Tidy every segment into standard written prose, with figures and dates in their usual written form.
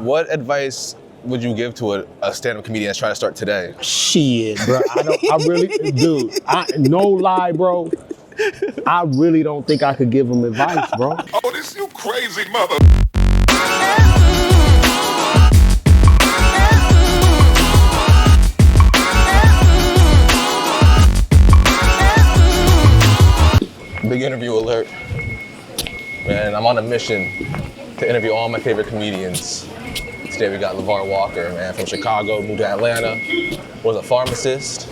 What advice would you give to a stand-up comedian that's trying to start today? Shit, bro. No lie, bro. I really don't think I could give him advice, bro. Oh, this you crazy mother. Big interview alert. Man, I'm on a mission to interview all my favorite comedians. Today we got LaVar Walker, man, from Chicago, moved to Atlanta, was a pharmacist.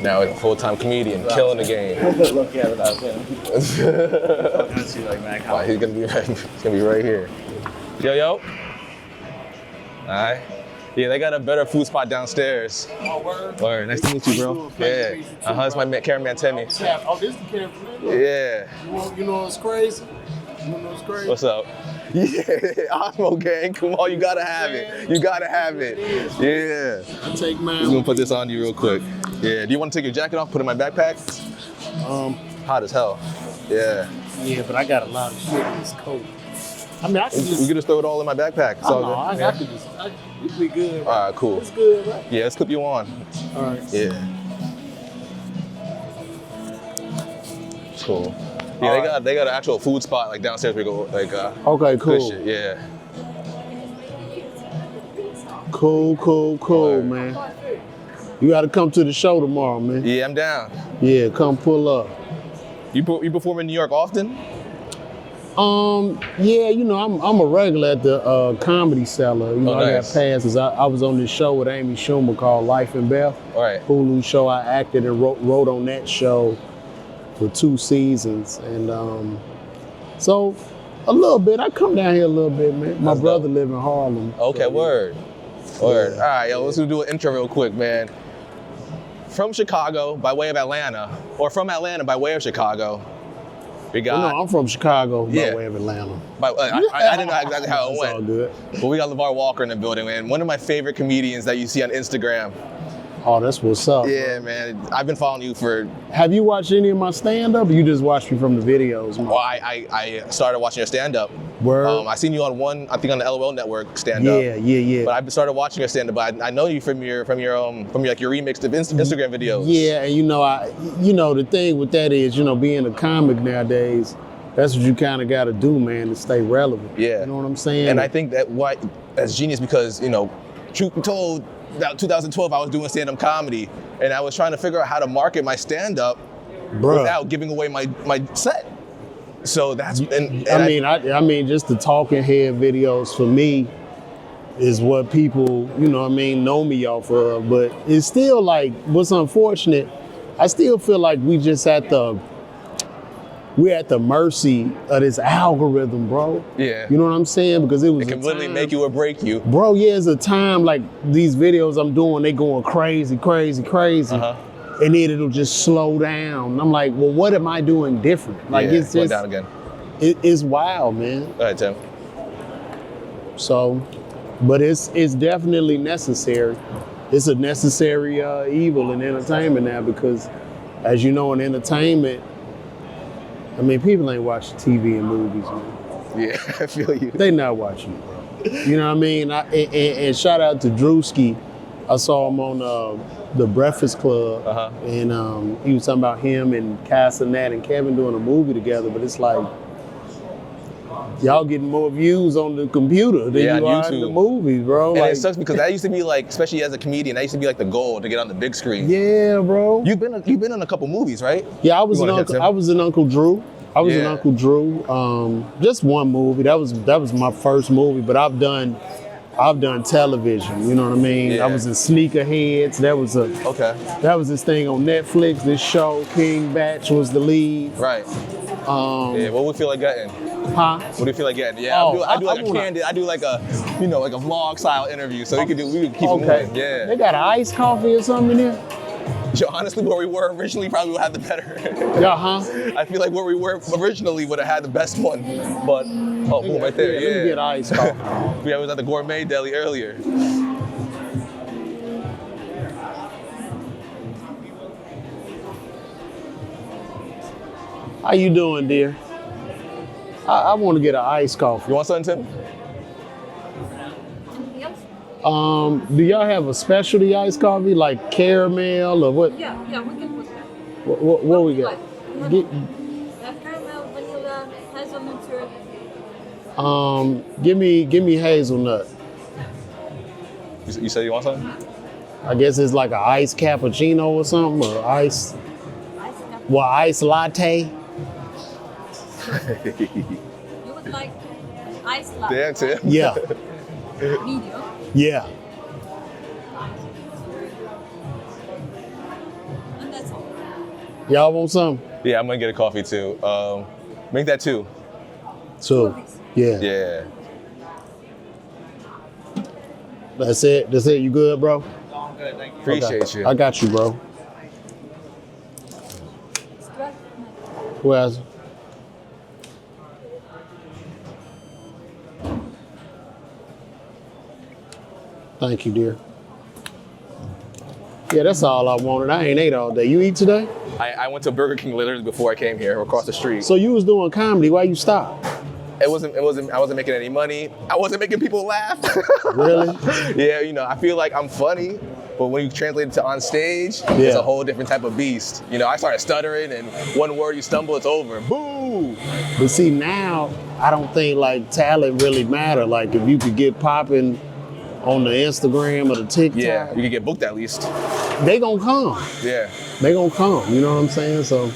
Now he's a full-time comedian, killing the game. Look at it, I was Wow, he's gonna be right here. Yo. Alright. Yeah, they got a better food spot downstairs. Oh, word? Word. Nice to meet you, bro. Yeah. It's my cameraman Timmy. Oh, this is the camera. Yeah. You know what's crazy? What's up? Yeah, Osmo gang, come on, you gotta have it. You gotta have it. Yeah. I take mine. I'm gonna put this on you real quick. Yeah, do you wanna take your jacket off, put it in my backpack? Hot as hell. Yeah. Yeah, but I got a lot of shit in this coat. I mean, I can We can just throw it all in my backpack. It's all good. I can just, we be good. Right? All right, cool. It's good, right? Yeah, let's clip you on. All right. Yeah. Cool. Yeah, they got an actual food spot like downstairs. We go like Okay, cool. good shit. Yeah. Cool, man. You gotta come to the show tomorrow, man. Yeah, I'm down. Yeah, come pull up. You perform in New York often? Yeah, you know, I'm a regular at the Comedy Cellar. You know, I got passes. I was on this show with Amy Schumer called Life and Beth. All right. Hulu show. I acted and wrote on that show for 2 seasons, and so a little bit. I come down here a little bit, man. My brother live in Harlem. Okay, so, word. Yeah. All right, yo, let's do an intro real quick, man. From Chicago by way of Atlanta, or from Atlanta by way of Chicago, we got. No, I'm from Chicago by way of Atlanta. I didn't know exactly how it It's went. all good. But we got LaVar Walker in the building, man. One of my favorite comedians that you see on Instagram. Oh, that's what's up. Yeah, man. I've been following you for. Have you watched any of my stand-up, or you just watched me from the videos? Well, I started watching your stand-up. Word. I seen you on I think on the LOL network stand-up. Yeah. But I've started watching your stand-up. But I know you from your remixed of Instagram videos. Yeah, and you know the thing with that is, being a comic nowadays, that's what you kind of got to do, man, to stay relevant. Yeah. You know what I'm saying? And I think that's genius because, truth be told, about 2012, I was doing stand-up comedy, and I was trying to figure out how to market my stand-up without giving away my set. So that's I mean, just the talking head videos for me is what people, know me off of. But it's still like, what's unfortunate, I still feel like we're at the mercy of this algorithm, bro. Yeah. You know what I'm saying? Because it can literally make you or break you. Bro, yeah, it's a time like these videos I'm doing, they going crazy. Uh-huh. And then it'll just slow down. I'm like, well, what am I doing different? Like, it's went just, down again. It's wild, man. All right, Tim. So, but it's definitely necessary. It's a necessary evil in entertainment now because, as you know, in entertainment, I mean, people ain't watching TV and movies, man. Yeah, I feel you. They not watching it, bro. You know what I mean? And shout out to Drewski. I saw him on the Breakfast Club, and he was talking about him and Cass and Nat and Kevin doing a movie together. But it's like, y'all getting more views on the computer than you are in the movies, bro. And it sucks because that used to be like, especially as a comedian, that used to be like the goal to get on the big screen. Yeah, bro. You've been in a couple movies, right? Yeah, I was in Uncle Drew. In Uncle Drew. Just one movie. That was my first movie, but I've done television. You know what I mean? Yeah. I was in Sneakerheads. That was this thing on Netflix. This show, King Batch was the lead. Right. What would we feel like getting? Huh? What do you feel like getting? Yeah, I do like a vlog style interview, so we could keep it moving. Yeah. They got an iced coffee or something in there? Yo, honestly, where we were originally probably would have the better. Yeah, huh? I feel like where we were originally would have had the best one, but boom, right there. Let me get iced coffee. Yeah, I was at the Gourmet Deli earlier. How you doing, dear? I want to get an iced coffee. You want something, Tim? Do y'all have a specialty iced coffee like caramel or what? Yeah, we can put that. What we got? Get, Caramel, vanilla, hazelnut syrup. give me hazelnut. You said you want something? I guess it's like an iced cappuccino or something, or Ice iced latte. You would like ice latte? Damn, Tim. Yeah, Medium. yeah. And that's all. Y'all want some? Yeah, I'm gonna get a coffee too. Make that two. So, yeah. Yeah. That's it. That's it. You good, bro? Appreciate Okay. you. I got you, bro. Who else? Thank you, dear. Yeah, that's all I wanted. I ain't ate all day. You eat today? I went to Burger King literally before I came here, across the street. So you was doing comedy. Why you stopped? I wasn't making any money. I wasn't making people laugh. Really? Yeah, you know, I feel like I'm funny, but when you translate it to on stage, it's a whole different type of beast. You know, I started stuttering and one word you stumble, it's over. Boo! But see, now I don't think like talent really matter. Like if you could get popping on the Instagram or the TikTok, Yeah, you can get booked at least. they gonna come. Yeah. They gonna come. You know what I'm saying? So,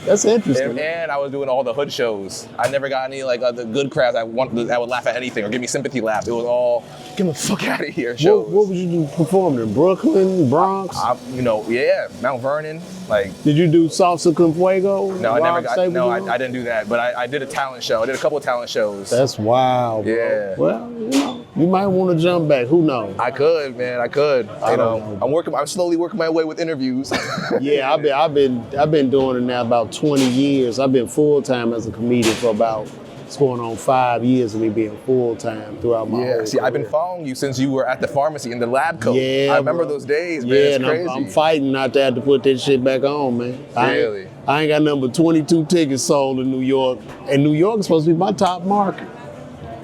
that's interesting. And I was doing all the hood shows. I never got any like the good crowds that would laugh at anything or give me sympathy laughs. It was all get the fuck out of here shows. What would you do performing in Brooklyn, Bronx? Mount Vernon. Like, Did you do Salsa con Fuego? no, I never Rob got. Staples No, Room? I didn't do that. But I did a talent show. I did a couple of talent shows. That's wild, bro. Yeah. Well, you might want to jump back. Who knows? I could, man. I could. I You don't know, know. I'm slowly working my way with interviews. Yeah, I've been doing it now about 20 years. I've been full time as a comedian for about it's going on 5 years of me being full time throughout my whole See, I've been career. following you since you were at the pharmacy in the lab coat. Yeah, I remember bro. those days, man. Yeah, It's and crazy. I'm fighting not to have to put that shit back on, man. Really? I ain't got number 22 tickets sold in New York, and New York is supposed to be my top market.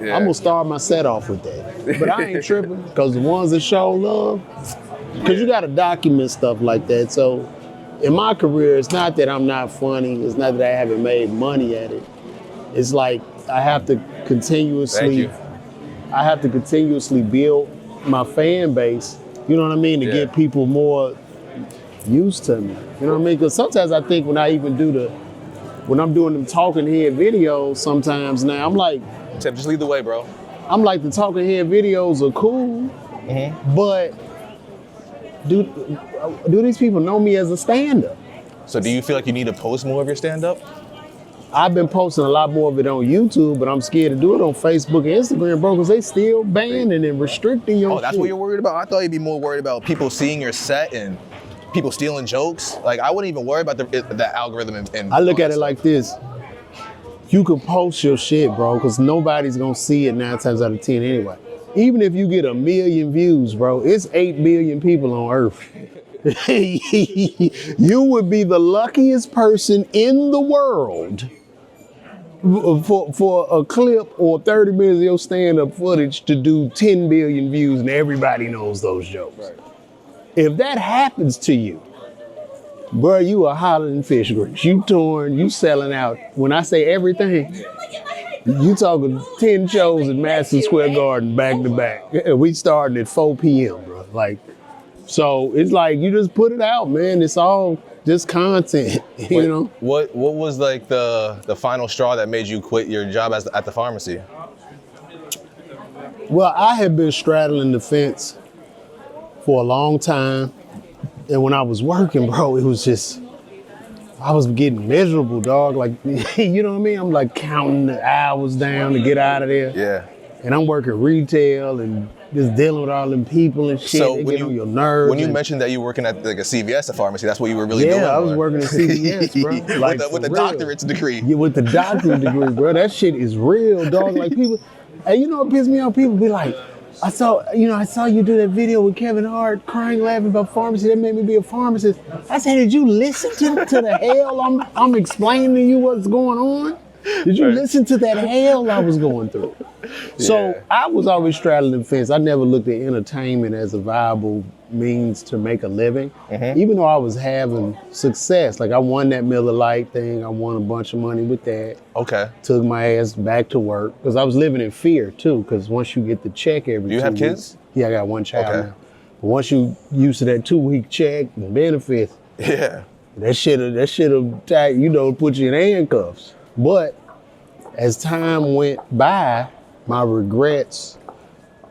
Yeah. I'm gonna start my set off with that, but I ain't tripping because the ones that show love, because you got to document stuff like that. So, in my career, it's not that I'm not funny. It's not that I haven't made money at it. It's like I have to continuously, build my fan base. You know what I mean? To get people more used to me. You know what I mean? Because sometimes I think when I'm doing them talking head videos, sometimes now I'm like, Tim, just lead the way, bro. I'm like, the talking head videos are cool, but do these people know me as a stand-up? So do you feel like you need to post more of your stand-up? I've been posting a lot more of it on YouTube, but I'm scared to do it on Facebook and Instagram, bro, because they still banning and restricting your Oh, that's shit. what you're worried about? I thought you'd be more worried about people seeing your set and people stealing jokes. Like, I wouldn't even worry about the algorithm. And I look all at that it like stuff. this. You can post your shit, bro, because nobody's going to see it 9 times out of 10 anyway. Even if you get 1 million views, bro, it's 8 billion people on Earth. You would be the luckiest person in the world for a clip or 30 minutes of your stand-up footage to do 10 billion views and everybody knows those jokes. Right. If that happens to you, bro, you are hotter than fish grease. You touring, you selling out. When I say everything, you talking 10 shows at Madison Square Garden back to back. We starting at 4 p.m., bro. Like, so it's like you just put it out, man. It's all just content, you know? What was like the final straw that made you quit your job at the pharmacy? Well, I had been straddling the fence for a long time. And when I was working, bro, it was just, I was getting miserable, dog. Like, you know what I mean? I'm like counting the hours down to get out of there. Yeah. And I'm working retail and just dealing with all them people and shit. So They when get you on your nerves. when you and- mentioned that you were working at like a CVS, a pharmacy, that's what you were really doing. Yeah, I was or- working at CVS, bro. Like, with the for real. doctorate's degree. Yeah, with the doctorate degree, bro. That shit is real, dog. Like people, and you know what pissed me off? People be like, I saw you do that video with Kevin Hart crying, laughing about pharmacy. That made me be a pharmacist. I said, did you listen to the hell I'm explaining to you what's going on? Did you listen to that hell I was going through? So Yeah. I was always straddling the fence. I never looked at entertainment as a viable means to make a living, even though I was having success. Like I won that Miller Lite thing. I won a bunch of money with that. Okay. Took my ass back to work because I was living in fear too. Because once you get the check every Do you 2 have weeks, kids? Yeah, I got one child Okay. now. But once you used to that 2-week check and benefits, Yeah. that shit'll put you in handcuffs. But as time went by, my regrets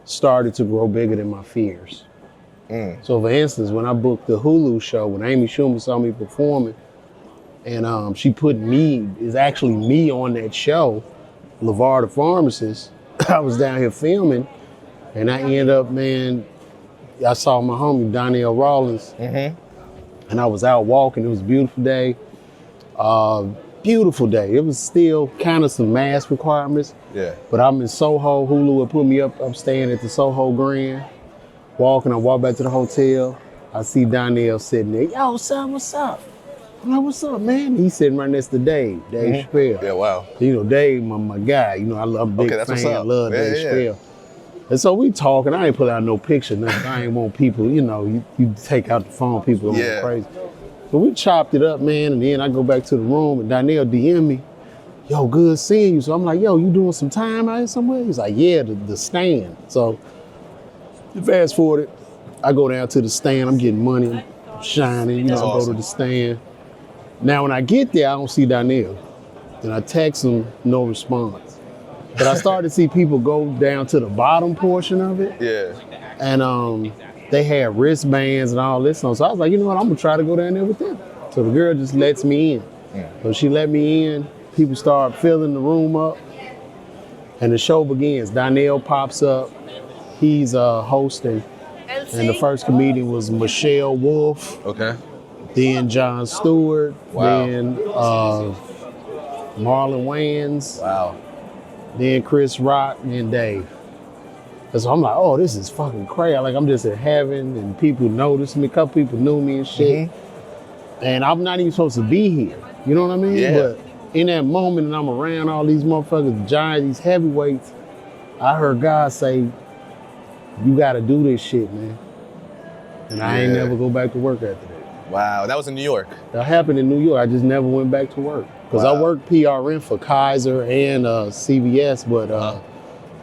started to grow bigger than my fears. So for instance, when I booked the Hulu show, when Amy Schumer saw me performing, and she put me, it's actually me on that show, LaVar the Pharmacist, I was down here filming, and I ended up, man, I saw my homie, Donnell Rawlins, and I was out walking. It was a beautiful day. Beautiful day. It was still kind of some mask requirements. Yeah. But I'm in Soho. Hulu would put me up. I'm staying at the Soho Grand. Walking, I walk back to the hotel. I see Donnell sitting there. Yo, son, what's up? I'm like, what's up, man? He's sitting right next to Dave Chappelle. Yeah, wow. You know, Dave, my guy. You know, I'm a big Okay, that's what's fan. up. Love Yeah, Dave yeah. Chappelle. And so we talking. I ain't put out no picture, nothing. I ain't want people, you know, you take out the phone, people going Yeah. crazy. So we chopped it up, man, and then I go back to the room and Donnell DM me, yo, good seeing you. So I'm like, yo, you doing some time out here somewhere? He's like, yeah, the stand. So fast forward, I go down to the stand, I'm getting money, I'm shining, you know, That's I go awesome. to the stand. Now when I get there, I don't see Donnell. Then I text him, no response. But I started to see people go down to the bottom portion of it, Yeah. and they had wristbands and all this. So I was like, you know what, I'm gonna try to go down there with them. So the girl just lets me in. So she let me in, people start filling the room up, and the show begins. Donnell pops up, he's hosting, and the first comedian was Michelle Wolf, Okay. then Jon Stewart, Wow. then Marlon Wayans, Wow. then Chris Rock, and Dave. And so I'm like, oh, this is fucking crazy. Like I'm just in heaven, and people noticed me. A couple people knew me and shit. And I'm not even supposed to be here. You know what I mean? Yeah. But in that moment, and I'm around all these motherfuckers, the giants, these heavyweights, I heard God say, you gotta do this shit, man. And I ain't Yeah. never go back to work after that. Wow. That was in New York. That happened in New York. I just never went back to work. Because Wow. I worked PRN for Kaiser and CVS, but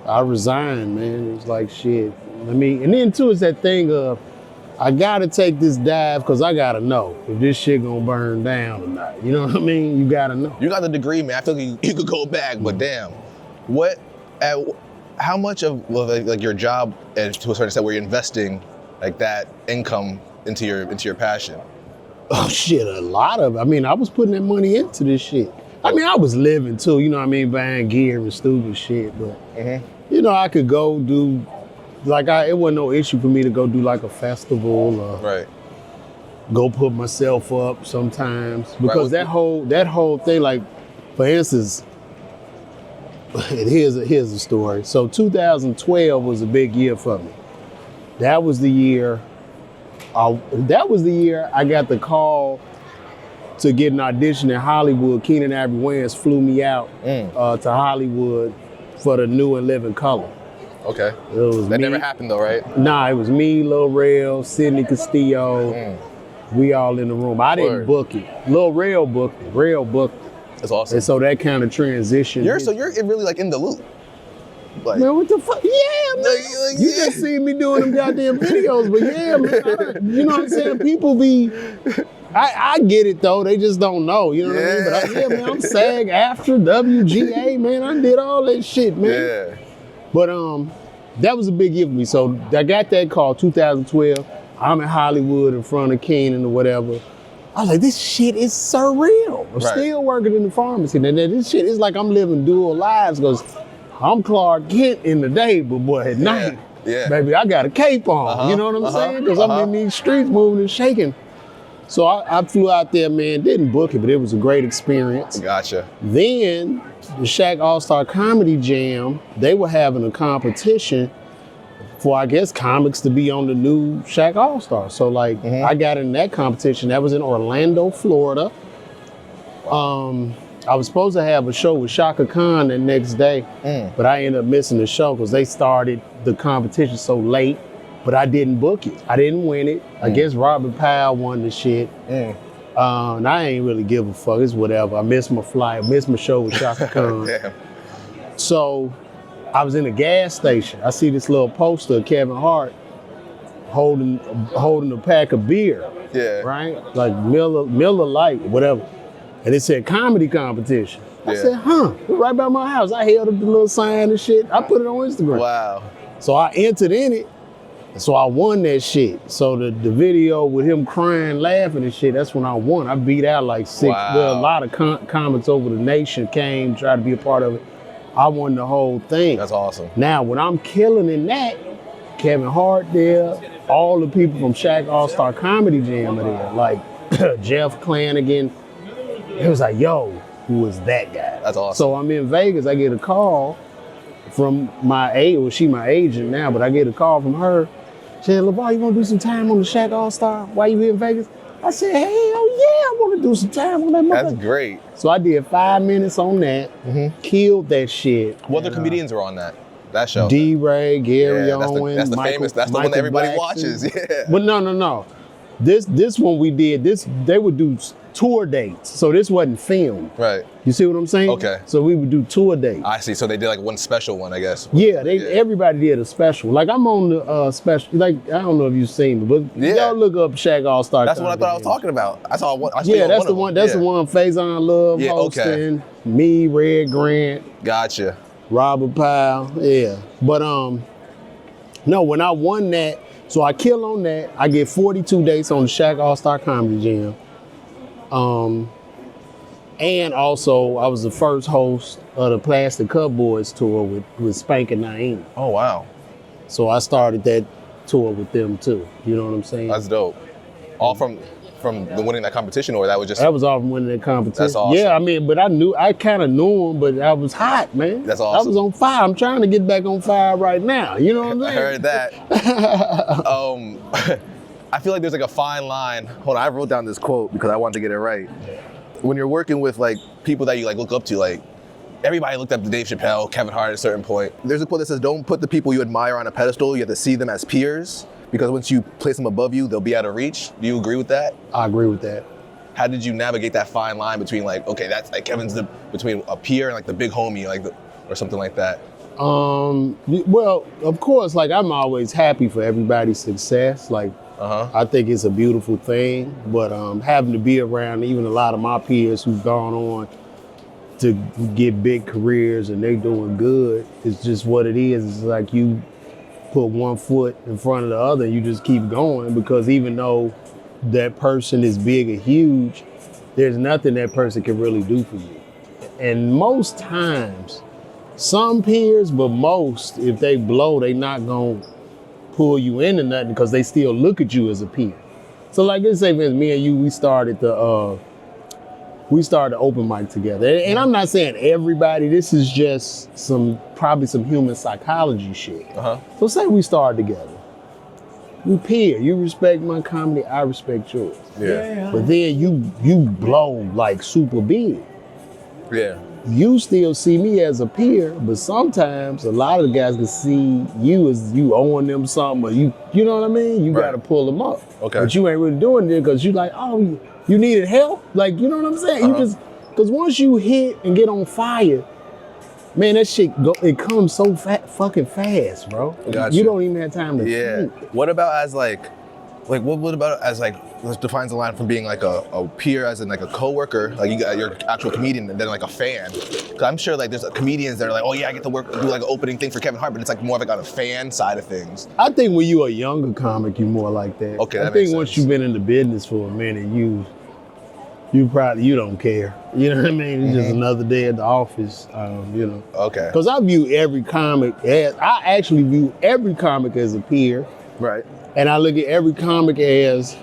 I resigned, man. It was like, shit. And then too, it's that thing of, I gotta take this dive because I gotta know if this shit gonna burn down or not. You know what I mean? You gotta know. You got the degree, man. I feel like you could go back, but damn. How much of like your job, and to a certain extent, where you're investing like that income into your passion? Oh shit, a lot of it. I mean, I was putting that money into this shit. I mean, I was living too, you know what I mean, buying gear and stupid shit, but you know, I could go do, it wasn't no issue for me to go do like a festival or Right. go put myself up sometimes because Right. that whole thing, like for instance, here's a story. So 2012 was a big year for me. That was the year I got the call to get an audition in Hollywood. Keenan Ivory Wayans flew me out to Hollywood for the New and Living Color. Okay. It was That me. never happened though, right? Nah, it was me, Lil Rel, Sidney Castillo. We all in the room. I didn't Word. book it. Lil Rel booked it. Rel booked it. That's awesome. And so that kind of transition. You're really like in the loop. Like, Man, what the fuck? Yeah, man. Like, You yeah. just see me doing them goddamn videos, but yeah, man. You know what I'm saying? People be, I get it though. They just don't know. You know what I mean? But man, I'm SAG after WGA, man. I did all that shit, man. yeah. But that was a big year for me. So I got that call 2012. I'm in Hollywood in front of Keenan or whatever. I was like, this shit is surreal. I'm Right. still working in the pharmacy. And this shit is like I'm living dual lives because I'm Clark Kent in the day, but boy, at night, Yeah. baby, I got a cape on. You know what I'm saying? Because I'm in these streets moving and shaking. So I flew out there, man. Didn't book it, but it was a great experience. Gotcha. Then the Shaq All-Star Comedy Jam, they were having a competition for, I guess, comics to be on the new Shaq All-Star. So like, I got in that competition. That was in Orlando, Florida. I was supposed to have a show with Shaka Khan the next day, but I ended up missing the show because they started the competition so late, but I didn't book it. I didn't win it. I guess Robert Powell won the shit. And I ain't really give a fuck. It's whatever. I missed my flight. I missed my show with Shaka Khan. Damn. So I was in a gas station. I see this little poster of Kevin Hart holding a pack of beer. Yeah. Right? Like Miller Lite, whatever. And it said comedy competition. I said, it was right by my house. I held up the little sign and shit. I put it on Instagram. Wow. So I entered in it. So I won that shit. So the video with him crying, laughing and shit, that's when I won. I beat out like 6. Wow. Well, a lot of comics over the nation came, tried to be a part of it. I won the whole thing. That's awesome. Now, when I'm killing in that, Kevin Hart there, all the people from Shaq All-Star Comedy Jam are there, like Jeff Flanagan. It was like, yo, who is that guy? That's awesome. So I'm in Vegas, I get a call from my agent, well, she my agent now, but I get a call from her. She said, LaVar, you wanna do some time on the Shaq All-Star while you here in Vegas? I said, hell yeah, I wanna do some time on that motherfucker. That's great. So I did 5 minutes on that, killed that shit. What other comedians were on that show? D-Ray, Gary That's Owen, the Michael, famous, that's the one Michael that everybody Blackson. watches. Yeah. But no. This one we did, they would do tour dates. So this wasn't filmed. Right. You see what I'm saying? Okay. So we would do tour dates. I see. So they did like one special one, I guess. Yeah, everybody did a special. Like I'm on the special, like I don't know if you've seen it, but y'all look up Shaq All-Star. That's what I thought I was talking about. I saw one. That's the one. That's the one Faison Love hosting. Me, Red Grant. Gotcha. Robert Powell. Yeah. But no, when I won that, so I kill on that. I get 42 dates on the Shaq All-Star Comedy Jam. And also, I was the first host of the Plastic Cup Boys tour with Spank and Naeem. Oh, wow. So I started that tour with them too. You know what I'm saying? That's dope. All from the winning that competition, or that was just... That was all from winning that competition. That's awesome. Yeah, I mean, but I kind of knew him, but I was hot, man. That's awesome. I was on fire. I'm trying to get back on fire right now. You know what I'm saying? I heard that. I feel like there's like a fine line. Hold on, I wrote down this quote because I wanted to get it right. When you're working with like people that you like look up to, like everybody looked up to Dave Chappelle, Kevin Hart at a certain point. There's a quote that says, don't put the people you admire on a pedestal, you have to see them as peers, because once you place them above you, they'll be out of reach. Do you agree with that? I agree with that. How did you navigate that fine line between like, okay, that's like Kevin's between a peer and like the big homie, like or something like that? Well, of course, like I'm always happy for everybody's success. Like, I think it's a beautiful thing, but having to be around even a lot of my peers who've gone on to get big careers and they doing good, it's just what it is. It's like you put one foot in front of the other and you just keep going, because even though that person is big or huge, there's nothing that person can really do for you. And most times, some peers, but most, if they blow, they not gonna pull you into nothing because they still look at you as a peer. So like, let's say for me and you, we started the open mic together. And I'm not saying everybody, this is just probably some human psychology shit. So say we started together. We peer, you respect my comedy, I respect yours. Yeah. But then you blow like super big. Yeah. You still see me as a peer, but sometimes a lot of the guys can see you as you owing them something, or you know what I mean? You gotta pull them up. Okay. But you ain't really doing it because you like, oh, you needed help? Like, you know what I'm saying? You just, because once you hit and get on fire, man, that shit it comes so fucking fast, bro. Gotcha. You don't even have time to think. What about as what about as like, what defines the line from being like a peer as in like a coworker, like you're actual comedian, and then like a fan? Because I'm sure like there's comedians that are like, oh yeah, I get to do like an opening thing for Kevin Hart, but it's like more of like on a fan side of things. I think when you're a younger comic, you're more like that. Okay, I that think makes once sense. you've been in the business for a minute, you don't care. You know what I mean? It's just another day at the office, you know. Okay. Because I actually view every comic as a peer. Right. And I look at every comic as,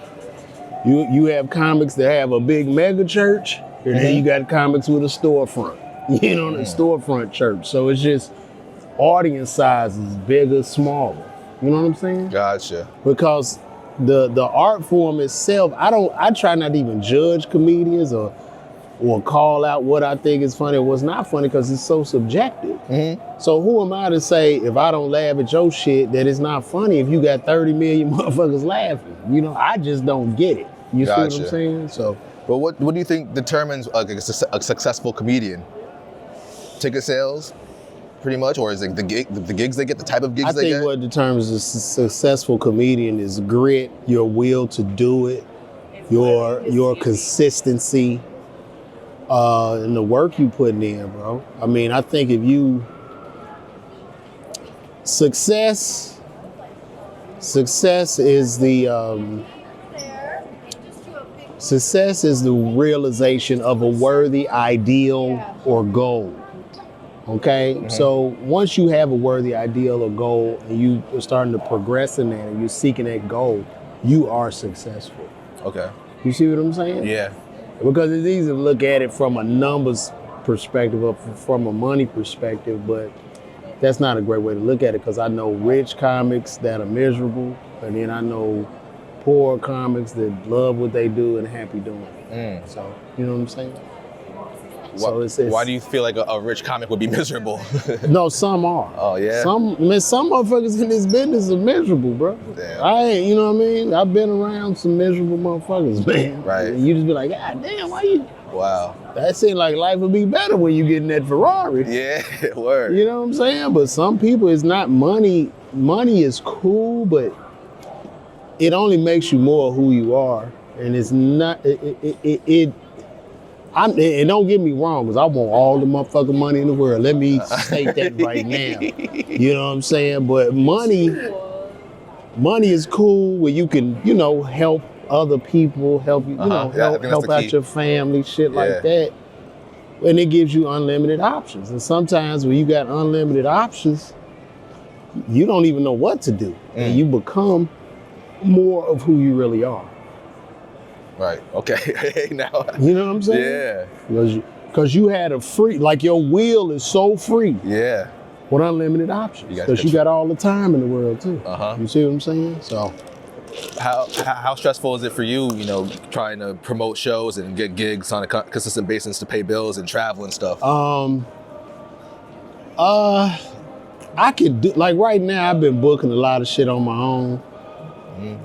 you have comics that have a big mega church, and then you got comics with a storefront, you know, the storefront church. So it's just audience size is bigger, smaller. You know what I'm saying? Gotcha. Because the art form itself, I try not to even judge comedians or or call out what I think is funny or what's not funny because it's so subjective. So who am I to say if I don't laugh at your shit that it's not funny if you got 30 million motherfuckers laughing? You know, I just don't get it. You see what I'm saying? So, but what do you think determines a successful comedian? Ticket sales, pretty much, or is it the gigs they get, the type of gigs they get? I think what determines a successful comedian is grit, your will to do it, your consistency, and the work you putting in, bro. I mean, I think if you success is the success is the realization of a worthy ideal or goal. Okay, so once you have a worthy ideal or goal and you are starting to progress in that and you're seeking that goal, you are successful. Okay. You see what I'm saying? Yeah. Because it's easy to look at it from a numbers perspective or from a money perspective, but that's not a great way to look at it because I know rich comics that are miserable, and then I know poor comics that love what they do and happy doing it. So, you know what I'm saying? So why do you feel like a rich comic would be miserable? No, some are. Oh yeah. Some motherfuckers in this business are miserable, bro. Damn. You know what I mean? I've been around some miserable motherfuckers, man. Right. And you just be like, God damn, why you? Wow. That seems like life would be better when you get in that Ferrari. Yeah, word. You know what I'm saying? But some people, it's not money. Money is cool, but it only makes you more who you are, and it's not. And don't get me wrong, because I want all the motherfucking money in the world. Let me state that right now. You know what I'm saying? But money is cool where you can, help other people, help you, help out your family, shit like that. And it gives you unlimited options. And sometimes when you got unlimited options, you don't even know what to do. And you become more of who you really are. Right. Okay. Now. You know what I'm saying? Yeah. Because you had a free, like your will is so free. Yeah. With unlimited options. Because you got all the time in the world too. You see what I'm saying? So. How stressful is it for you, trying to promote shows and get gigs on a consistent basis to pay bills and travel and stuff? I could do, like right now I've been booking a lot of shit on my own.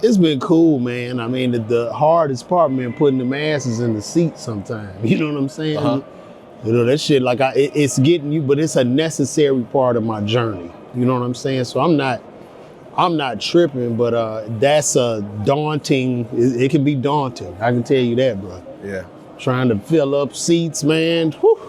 It's been cool, man. I mean, the hardest part, man, putting the masses in the seat sometimes. You know what I'm saying? That shit, like, it's getting you, but it's a necessary part of my journey. You know what I'm saying? So I'm not tripping, but that's a daunting, it can be daunting. I can tell you that, bro. Yeah. Trying to fill up seats, man. Whew,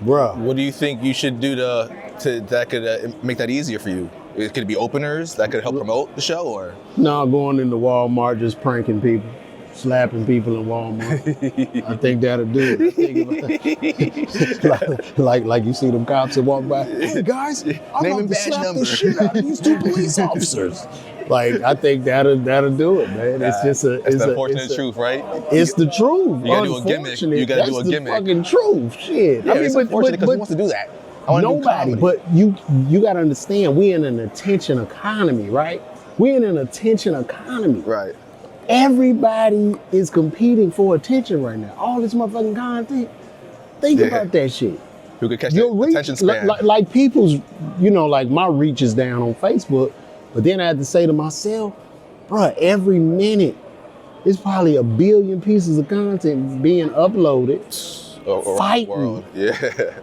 bro. What do you think you should do that could make that easier for you? Could it be openers that could help promote the show, or? No, going into Walmart, just pranking people, slapping people in Walmart. I think that'll do it. like you see them cops that walk by. Hey guys, I'm going to slap the shit out of these two police officers. Like, I think that'll do it, man. It's just it's the unfortunate truth, right? It's the truth. You gotta do a gimmick. You gotta do a gimmick. That's the fucking truth. Shit. Yeah, I mean, it's unfortunate because who wants to do that? Nobody, but you got to understand, we in an attention economy, right? We're in an attention economy. Right. Everybody is competing for attention right now. All this motherfucking content. Think about that shit. Who could catch your attention span? Like people's, like my reach is down on Facebook, but then I had to say to myself, bro, every minute, there's probably 1 billion pieces of content being uploaded. Fighting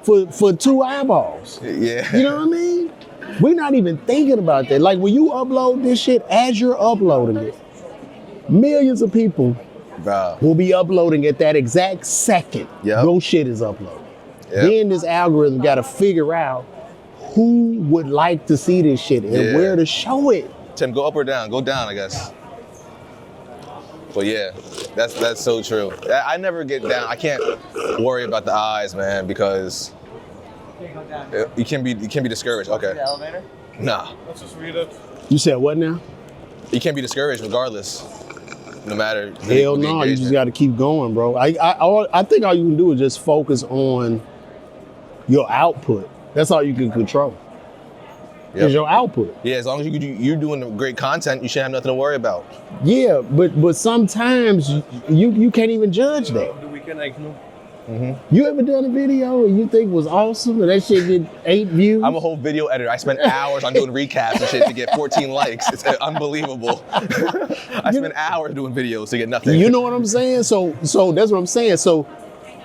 for 2 eyeballs. Yeah. You know what I mean? We're not even thinking about that. Like when you upload this shit, as you're uploading it, millions of people will be uploading at that exact second your shit is uploaded. Then this algorithm got to figure out who would like to see this shit and where to show it. Tim, go up or down? Go down, I guess. But yeah, that's so true. I never get down. I can't worry about the eyes, man, because you can be discouraged. Okay. The elevator? Nah. Let's just read it. You said what now? You can't be discouraged regardless, no matter. Hell no, you just got to keep going, bro. I think all you can do is just focus on your output. That's all you can control. Is your output. Yeah, as long as you're doing great content, you shouldn't have nothing to worry about. Yeah, but sometimes you can't even judge that. You ever done a video and you think was awesome and that shit get 8 views? I'm a whole video editor. I spent hours on doing recaps and shit to get 14 likes. It's unbelievable. I spent hours doing videos to get nothing. You know what I'm saying? So that's what I'm saying. So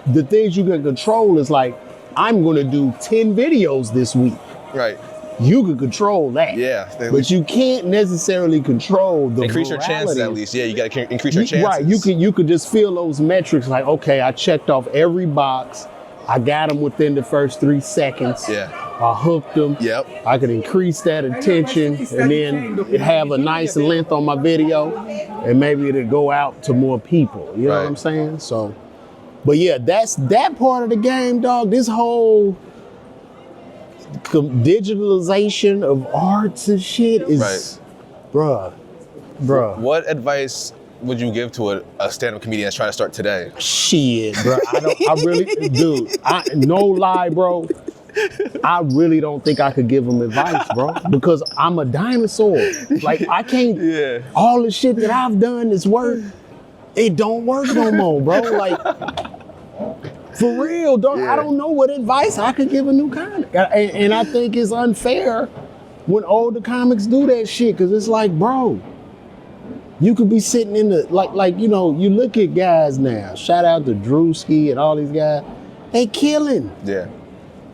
the things you can control is like, I'm gonna do 10 videos this week. Right. You can control that. Yeah. But you can't necessarily control the Increase your chances at least. Yeah, you gotta increase your chances. Right, you could just feel those metrics like, okay, I checked off every box. I got them within the first 3 seconds. Yeah. I hooked them. Yep. I could increase that attention and then have a nice length on my video and maybe it'll go out to more people. You know what I'm saying? So, but yeah, that's that part of the game, dog. This whole digitalization of arts and shit is, bruh. What advice would you give to a stand-up comedian that's trying to start today? Shit, bro. No lie, bro. I really don't think I could give them advice, bro, because I'm a dinosaur. Like, I can't, all the shit that I've done is work. It don't work no more, bro. Like, for real, dog. I don't know what advice I could give a new comic. And I think it's unfair when older comics do that shit, because it's like, bro, you could be sitting in the, like, you know, you look at guys now, shout out to Drewski and all these guys, they killing. Yeah.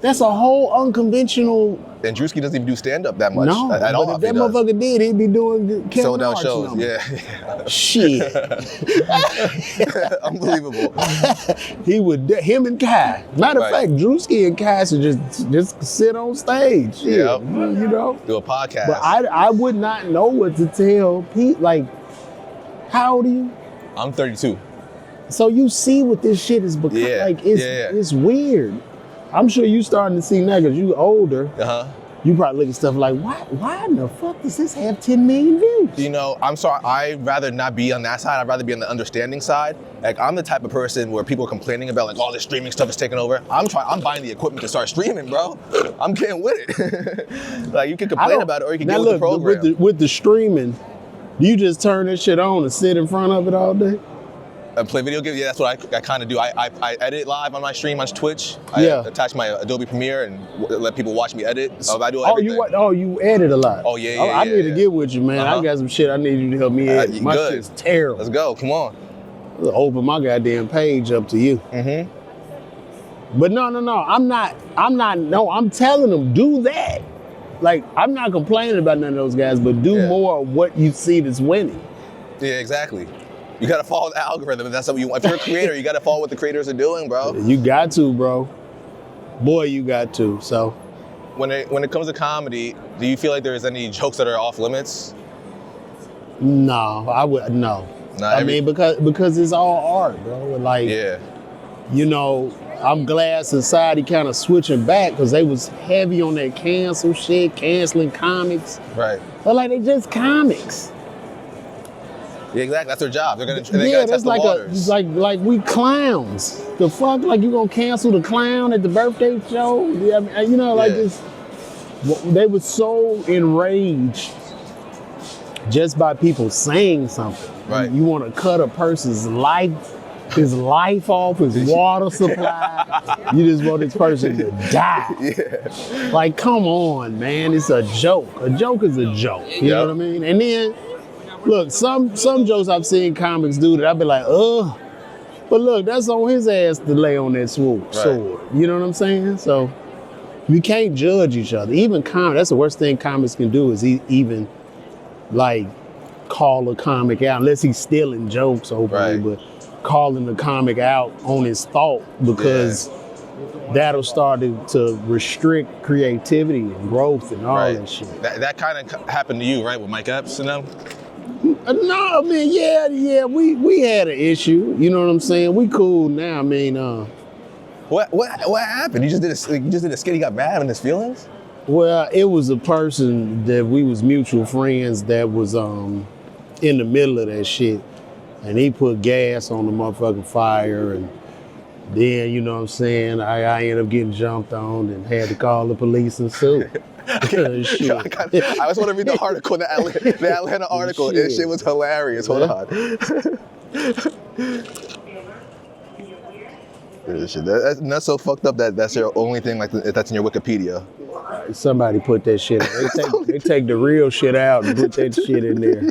That's a whole unconventional. And Drewski doesn't even do stand-up that much at all. But if that motherfucker did, he'd be doing sold out shows. Numbers. Yeah. Shit. Unbelievable. He would, him and Kai. Matter of fact, Drewski and Kai should just sit on stage. Yeah. You know? Do a podcast. But I would not know what to tell people. Like, how old are you? I'm 32. So you see what this shit is becoming. Like, it's weird. I'm sure you starting to see now because you older. You probably look at stuff like, why in the fuck does this have 10 million views? You know, I'm sorry, I'd rather not be on that side. I'd rather be on the understanding side. Like, I'm the type of person where people are complaining about like all this streaming stuff is taking over. I'm buying the equipment to start streaming, bro. I'm getting with it. Like, you can complain about it or you can get with the program. With the streaming, do you just turn this shit on and sit in front of it all day? And play video games? Yeah, that's what I kind of do. I edit live on my stream on Twitch. I attach my Adobe Premiere and let people watch me edit. I do everything. You edit a lot. Oh, yeah. I need to get with you, man. I got some shit I need you to help me edit. My shit's terrible. Let's go. Come on. I'll open my goddamn page up to you. But no. I'm telling them, do that. Like, I'm not complaining about none of those guys, but do more of what you see that's winning. Yeah, exactly. You gotta follow the algorithm if that's something you want. If you're a creator, you gotta follow what the creators are doing, bro. You got to, bro. Boy, you got to. So, when it comes to comedy, do you feel like there's any jokes that are off limits? No, I would no. I mean, because it's all art, bro. Like, you know, I'm glad society kind of switching back because they was heavy on that cancel shit, canceling comics. Right. But like, they just comics. Yeah, exactly. That's their job. They gotta test the waters. Like we clowns. The fuck? Like, you gonna cancel the clown at the birthday show? Yeah, I mean, you know, like this. They were so enraged just by people saying something. Right. You want to cut a person's life, his life off, his water supply. You just want this person to die. Yeah. Like, come on, man. It's a joke. A joke is a joke. You know what I mean? And then, look, some jokes I've seen comics do that I've been like, ugh. But look, that's on his ass to lay on that sword. You know what I'm saying? So you can't judge each other. Even that's the worst thing comics can do is even like call a comic out, unless he's stealing jokes openly, but calling the comic out on his thought because that'll start to restrict creativity and growth and all that shit. That kind of happened to you, right, with Mike Epps and them? No, I mean, we had an issue. You know what I'm saying? We cool now. I mean, what happened? You just did a skit. He got mad in his feelings? Well, it was a person that we was mutual friends that was in the middle of that shit, and he put gas on the motherfucking fire, and then, you know what I'm saying, I ended up getting jumped on and had to call the police and sue. I just want to read the article, the Atlanta article. That shit was hilarious. Hold on. Yeah, shit. That's so fucked up that that's your only thing like that's in your Wikipedia. Somebody put that shit. They take the real shit out and put that shit in there.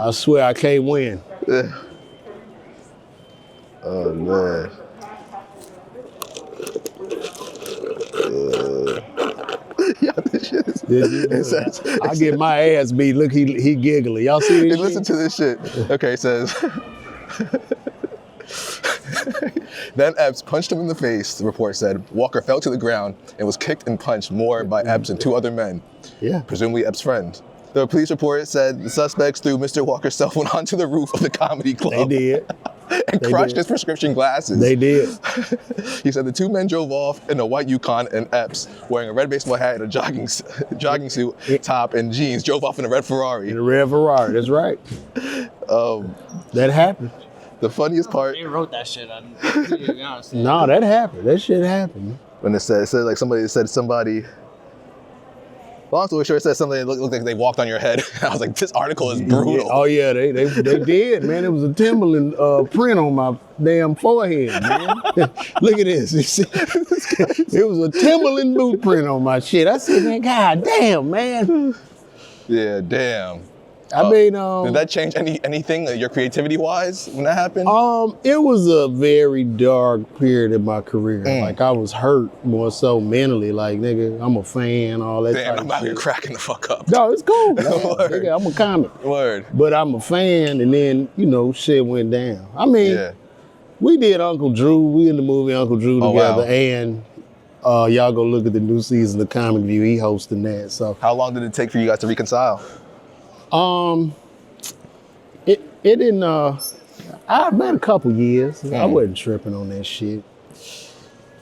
I swear I can't win. Oh man. Yeah, this shit is. I get my ass beat. Look, he giggling. Y'all see this? Listen to this shit. Okay, it says. Then Epps punched him in the face, the report said. Walker fell to the ground and was kicked and punched more by Epps and 2 other men, presumably Epps' friend. The police report said the suspects threw Mr. Walker's cell phone onto the roof of the comedy club. They did. And crushed his prescription glasses. They did. He said the 2 men drove off in a white Yukon, and Epps, wearing a red baseball hat and a jogging suit, top, and jeans, drove off in a red Ferrari. In a red Ferrari, that's right. That happened. The funniest part. They wrote that shit on. To be honest. No, that happened. That shit happened. When it said like somebody. Long story short, it said something that looked like they walked on your head. I was like, this article is brutal. Yeah. Oh yeah, they did, man. It was a Timberland print on my damn forehead, man. Look at this. It was a Timberland boot print on my shit. I said, man, god damn, man. Yeah, damn. I mean, did that change anything, your creativity wise, when that happened? It was a very dark period in my career. Like I was hurt more so mentally. Like, nigga, I'm a fan, all that. Damn, I'm out here cracking the fuck up. No, it's cool. Nigga, I'm a comic. Word. But I'm a fan, and then shit went down. I mean, we did Uncle Drew. We in the movie Uncle Drew together, and y'all go look at the new season of Comic View. He hosting that. So, how long did it take for you guys to reconcile? It didn't. I've been a couple years. I wasn't tripping on that shit.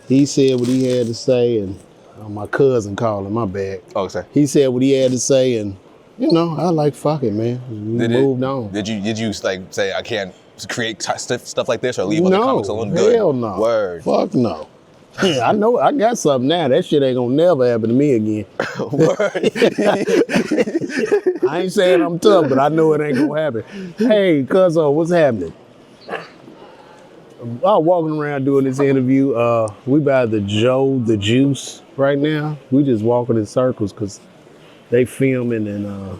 He said what he had to say, and my cousin called him. My bad. Oh, sorry. He said what he had to say, and I like fuck it, man. We moved on. Did you like say I can't create stuff like this or leave other comics alone? Good. Hell no. Word. Fuck no. I know I got something now. That shit ain't gonna never happen to me again. Word. I ain't saying I'm tough, but I know it ain't gonna happen. Hey, cuzzo, what's happening? I'm walking around doing this interview. We by the Juice right now. We just walking in circles because they filming and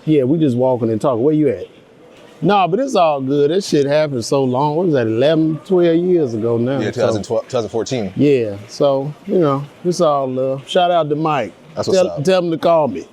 we just walking and talking. Where you at? No, but it's all good. That shit happened so long. What was that, 11, 12 years ago now? Yeah, 2014. Yeah, so, it's all love. Shout out to Mike. That's what's up. Tell him to call me.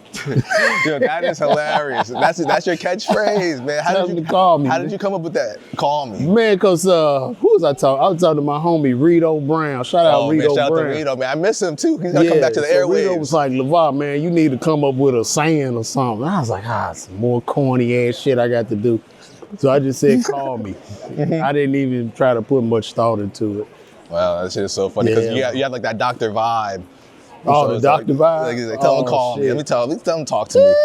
Yo, that is hilarious. That's your catchphrase, man. Tell him to call me. How did you come up with that? Call me. Man, because who was I talking? I was talking to my homie, Rito Brown. Shout out Rito Brown. Shout out to Rito, man. I miss him, too. He's going to come back to the airwaves. Rito was like, LaVar, man, you need to come up with a saying or something. I was like, some more corny-ass shit I got to do. So I just said, call me. I didn't even try to put much thought into it. Wow, that shit is so funny. Because you have like that doctor vibe. Oh, so the doctor vibe? Like, tell him call me. Let me tell him talk to me.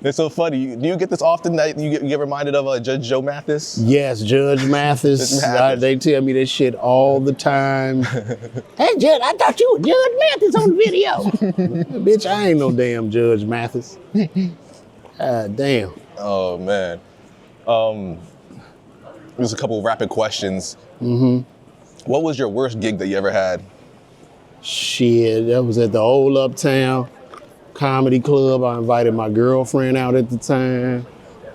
It's so funny. Do you get this often that you get reminded of Judge Joe Mathis? Yes, Judge Mathis. They tell me that shit all the time. Hey, Judge, I thought you were Judge Mathis on the video. Bitch, I ain't no damn Judge Mathis. God damn. Oh, man. There's a couple rapid questions. What was your worst gig that you ever had? Shit, that was at the old Uptown Comedy Club. I invited my girlfriend out at the time.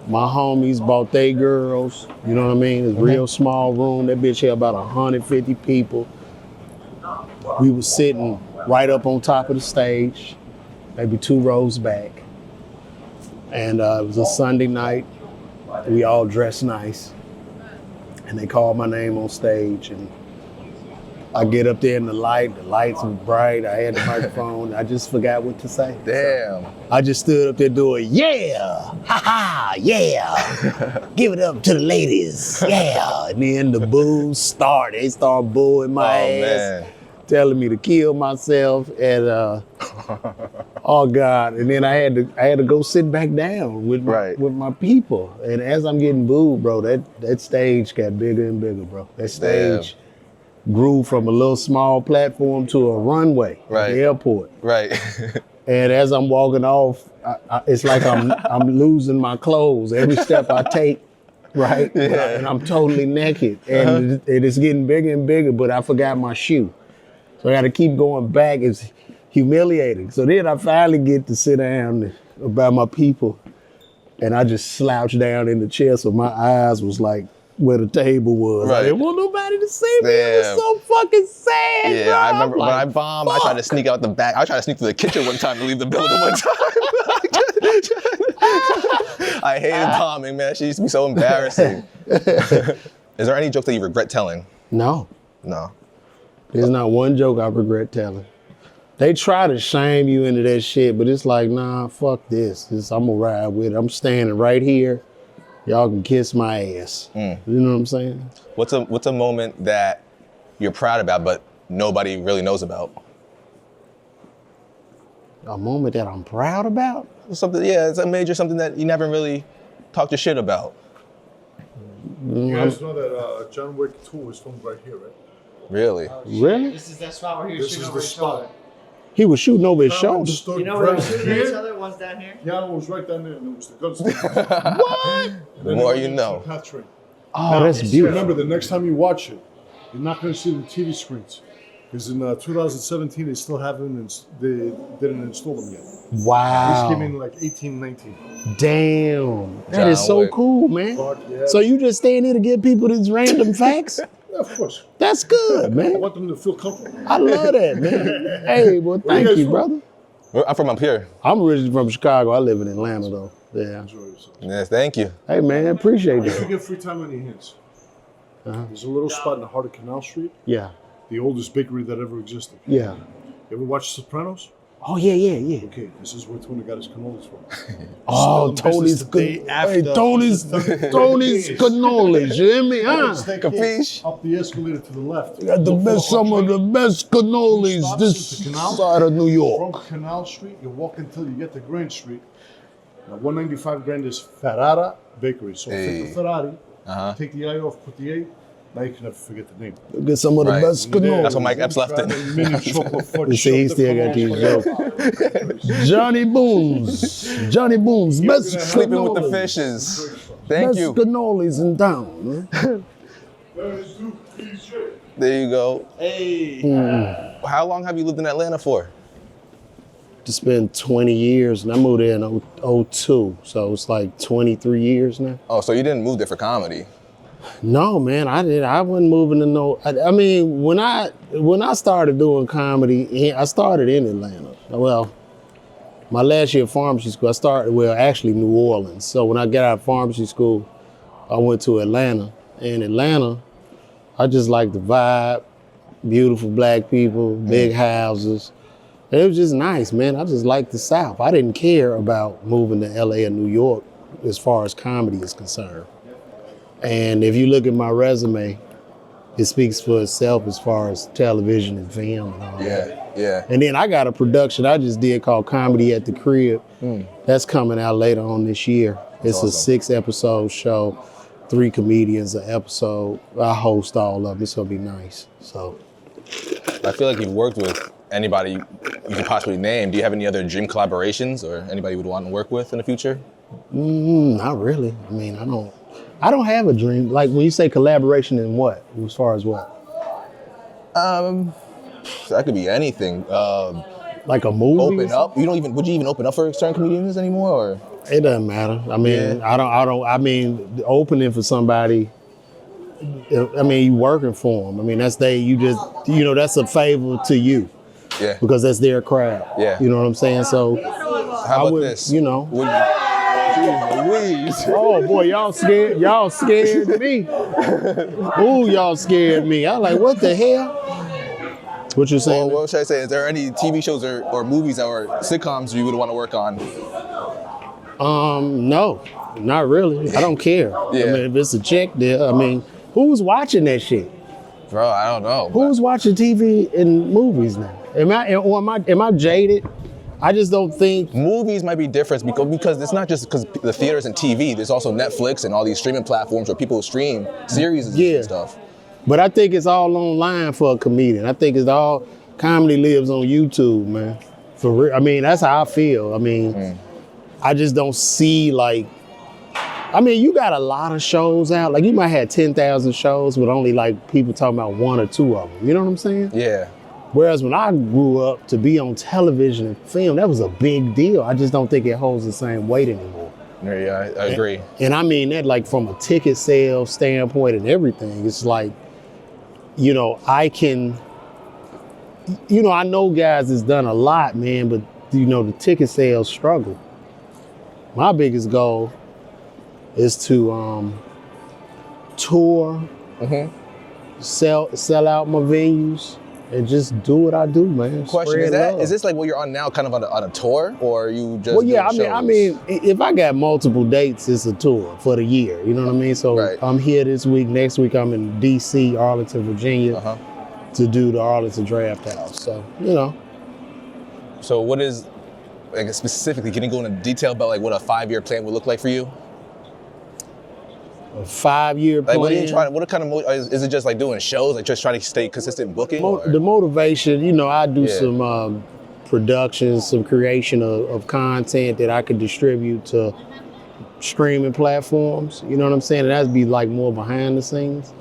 My homies bought they girls. You know what I mean? It's a real small room. That bitch had about 150 people. We was sitting right up on top of the stage, maybe 2 rows back. And it was a Sunday night. We all dressed nice. And they called my name on stage. And I get up there in the lights were bright. I had the microphone. I just forgot what to say. Damn. So I just stood up there doing, yeah, ha, yeah. Give it up to the ladies, yeah. And then the boos started. They started booing my ass. Man. Telling me to kill myself and oh God. And then I had to go sit back down with my people. And as I'm getting booed, bro, that stage got bigger and bigger, bro. That stage grew from a little small platform to a runway at the airport. Right. And as I'm walking off, it's like I'm losing my clothes. Every step I take, right? Yeah. And I'm totally naked, and it's getting bigger and bigger. But I forgot my shoe, so I got to keep going back. It's humiliating. So then I finally get to sit down by my people, and I just slouched down in the chair, so my eyes was like where the table was. Right. I didn't want nobody to see me. It Damn. was so fucking sad. Yeah, bro. I remember I'm when I like, bombed, I tried to sneak out the back. I tried to sneak through the kitchen one time to leave the building one time. I hated bombing, man. She used to be so embarrassing. Is there any joke that you regret telling? No. No. There's not one joke I regret telling. They try to shame you into that shit, but it's like, nah, fuck this. I'm gonna ride with it. I'm standing right here. Y'all can kiss my ass. You know what I'm saying? What's a moment that you're proud about but nobody really knows about? A moment that I'm proud about? Something, yeah, it's a major something that you never really talked your shit about. You guys know that John Wick 2 was filmed right here, right? Really? Really? This is that spot where he was This shooting is over the his spot. shoulder. He was shooting over his shoulder. You know where they were shooting at each other? One's down here. Yeah, it was right down there, and it was the gunslinger. What? The more you know. Oh, that's beautiful. Remember, the next time you watch it, you're not going to see the TV screens. Because in 2017, they still haven't, they didn't install them yet. Wow. This came in like 18, 19. Damn. That John is so Wick. cool, man. Fuck yeah. So you just staying here to give people these random facts? Yeah, of course. That's good, I man. want them to feel comfortable. I love that, man. Hey, well, Where you thank guys you, from? brother. I'm from up here. I'm originally from Chicago. I live in Atlanta, though. Yeah. Enjoy yourself. Yes, thank you. Hey, man, appreciate If you that. get free time on your hands, there's a little spot in the heart of Canal Street, Yeah. the oldest bakery that ever existed. Yeah. You ever watch Sopranos? Oh, yeah. Okay, this is where Tony got his cannolis from. Oh, Still in Tony's business the day good. after. Hey, Tony's cannolis. You hear me? Huh? Capiche? Up the escalator to the left. Got the best, some of the best cannolis this side of New York. From Canal Street, you walk until you get to Grand Street. Now, 195 Grand is Ferrara Bakery. So Hey. take the Ferrari, take the I off, put the A. Now you can never forget the name. Get some of the Right. best cannolis. That's what Mike Epps left in. Mini chocolate fudge. You see, he shove still the got these cannolis. Johnny Boone's. Johnny Boone's. Best Sleeping with the cannolis. fishes. Thank Best you. cannolis in town. Man. There you go. Hey. How long have you lived in Atlanta for? It's been 20 years, and I moved there in 02, so it's like 23 years now. Oh, so you didn't move there for comedy. No, man, I did. I wasn't moving to no. I mean, when I started doing comedy, I started in Atlanta. Well, my last year of pharmacy school, I started actually New Orleans. So when I got out of pharmacy school, I went to Atlanta. In Atlanta, I just like the vibe, beautiful black people, big houses. And it was just nice, man. I just liked the South. I didn't care about moving to LA or New York as far as comedy is concerned. And if you look at my resume, it speaks for itself as far as television and film and all that. Yeah. And then I got a production I just did called Comedy at the Crib. That's coming out later on this year. It's a awesome. 6-episode show, 3 comedians an episode. I host all of them. It's gonna be nice. So I feel like you've worked with anybody you could possibly name. Do you have any other dream collaborations or anybody you would want to work with in the future? not really. I mean, I don't have a dream. Like when you say collaboration in what? As far as what? That could be anything. Like a movie? Open up. Would you even open up for certain comedians anymore? Or It doesn't matter. I mean, I mean, opening for somebody, I mean, you working for them. I mean, that's that's a favor to you yeah. because that's their crowd. Yeah. You know what I'm saying? So, How about would, this? you know. Would Jeez Louise. Oh boy, y'all scared me. Ooh, y'all scared me. I like, what the hell? What you saying? Well, what should I say? Is there any TV shows or movies or sitcoms you would want to work on? No, not really. I don't care. Yeah. I mean, if it's a check there, I mean, who's watching that shit? Bro, I don't know. Who's watching TV and movies now? Am I jaded? I just don't think. Movies might be different because it's not just because the theaters and TV. There's also Netflix and all these streaming platforms where people stream series and stuff. But I think it's all online for a comedian. I think it's all comedy lives on YouTube, man. For real. I mean, that's how I feel. I mean, I just don't see like I mean, you got a lot of shows out. Like you might have 10,000 shows, but only like people talking about 1 or 2 of them. You know what I'm saying? Yeah. Whereas when I grew up, to be on television and film, that was a big deal. I just don't think it holds the same weight anymore. Yeah, I agree. And I mean that like from a ticket sales standpoint and everything. It's like, you know, I know guys that's done a lot, man, but you know, the ticket sales struggle. My biggest goal is to tour, sell out my venues, and just do what I do, man. Question Spread love. is this like what you're on now, kind of on a tour, or are you just? Well, yeah, doing I shows? mean, if I got multiple dates, it's a tour for the year. You know what I mean? So Right. I'm here this week. Next week I'm in D.C., Arlington, Virginia, to do the Arlington Draft House. So you know. So what is, like specifically? Can you go into detail about like what a 5-year plan would look like for you? A 5-year plan. Like what are you trying? What kind of is it? Just like doing shows, like just trying to stay consistent booking? or- The motivation, you know, I do Yeah. some production, some creation of content that I could distribute to streaming platforms. You know what I'm saying? And that'd be like more behind the scenes.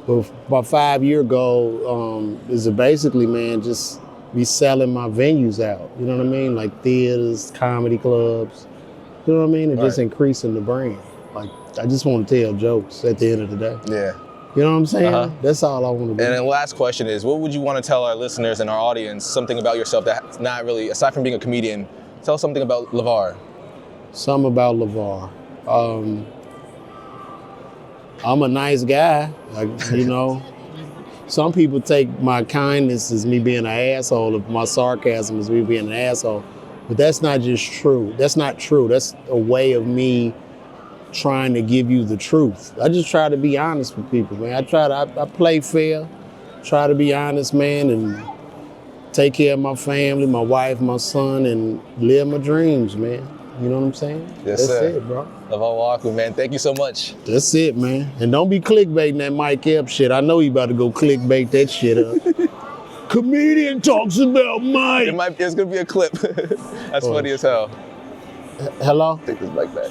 But my 5-year goal is to basically, man, just be selling my venues out. You know what I mean? Like theaters, comedy clubs. You know what I mean? And just Right. increasing the brand. Like I just want to tell jokes at the end of the day. Yeah. You know what I'm saying? That's all I want to do. And then last question is, what would you want to tell our listeners and our audience something about yourself that's not really, aside from being a comedian, tell something about LaVar. Something about LaVar. I'm a nice guy. Like, you know, some people take my kindness as me being an asshole, or my sarcasm as me being an asshole. But that's not just true. That's not true. That's a way of me trying to give you the truth. I just try to be honest with people, man. I play fair, try to be honest, man, and take care of my family, my wife, my son, and live my dreams, man. You know what I'm saying? Yes, That's sir. it, bro. LaVar Walker, man, thank you so much. That's it, man. And don't be clickbaiting that Mike Epps shit. I know you about to go clickbait that shit up. Comedian talks about Mike. It's gonna be a clip. That's funny as hell. Hello? Take this mic back.